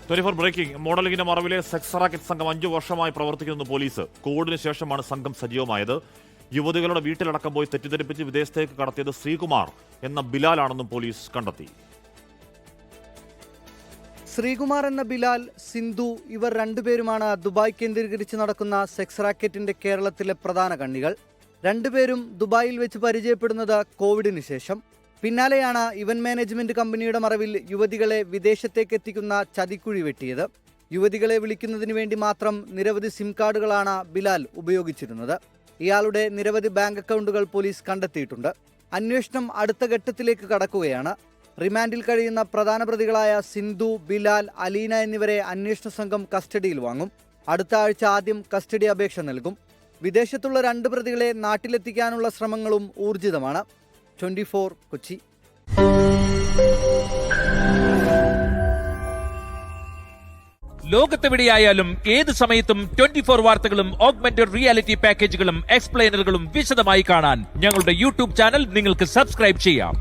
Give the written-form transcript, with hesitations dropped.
24 breaking. മോഡലിംഗിന്റെ മറവിലെ sex racket സംഘം 5 വർഷമായി പ്രവർത്തിക്കുന്നു പോലീസ്. കോവിഡിന് ശേഷമാണ് സംഘം സജീവമായത്. യുവതികളുടെ വീട്ടിലടക്കം പോയി തെറ്റിദ്ധരിപ്പിച്ച് വിദേശത്തേക്ക് കടത്തിയത് ശ്രീകുമാർ എന്ന ബിലാലാണെന്നും പോലീസ് കണ്ടെത്തി. ശ്രീകുമാർ എന്ന ബിലാൽ, സിന്ധു ഇവർ രണ്ടുപേരുമാണ് ദുബായ് കേന്ദ്രീകരിച്ച് നടക്കുന്ന സെക്സ് റാക്കറ്റിന്റെ കേരളത്തിലെ പ്രധാന കണ്ണികൾ. രണ്ടുപേരും ദുബായിൽ വെച്ച് പരിചയപ്പെടുന്നത് കോവിഡിന് ശേഷം. പിന്നാലെയാണ് ഇവന്റ് മാനേജ്മെന്റ് കമ്പനിയുടെ മറവിൽ യുവതികളെ വിദേശത്തേക്ക് എത്തിക്കുന്ന ചതിക്കുഴി വെട്ടിയത്. യുവതികളെ വിളിക്കുന്നതിന് വേണ്ടി മാത്രം നിരവധി സിം കാർഡുകളാണ് ബിലാൽ ഉപയോഗിച്ചിരുന്നത്. ഇയാളുടെ നിരവധി ബാങ്ക് അക്കൗണ്ടുകൾ പോലീസ് കണ്ടെത്തിയിട്ടുണ്ട്. അന്വേഷണം അടുത്ത ഘട്ടത്തിലേക്ക് കടക്കുകയാണ്. റിമാൻഡിൽ കഴിയുന്ന പ്രധാന പ്രതികളായ സിന്ധു, ബിലാൽ, അലീന എന്നിവരെ അന്വേഷണ സംഘം കസ്റ്റഡിയിൽ വാങ്ങും. അടുത്ത ആഴ്ച ആദ്യം കസ്റ്റഡി അപേക്ഷ നൽകും. വിദേശത്തുള്ള 2 പ്രതികളെ നാട്ടിലെത്തിക്കാനുള്ള ശ്രമങ്ങളും ഊർജിതമാണ്. 24 കൊച്ചി. ലോകത്തെവിടെയായാലും ഏത് സമയത്തും 24 വാർത്തകളും ഓഗ്മെന്റഡ് റിയാലിറ്റി പാക്കേജുകളും എക്സ്പ്ലെയിനറുകളും വിശദമായി കാണാൻ ഞങ്ങളുടെ യൂട്യൂബ് ചാനൽ നിങ്ങൾക്ക് സബ്സ്ക്രൈബ് ചെയ്യാം.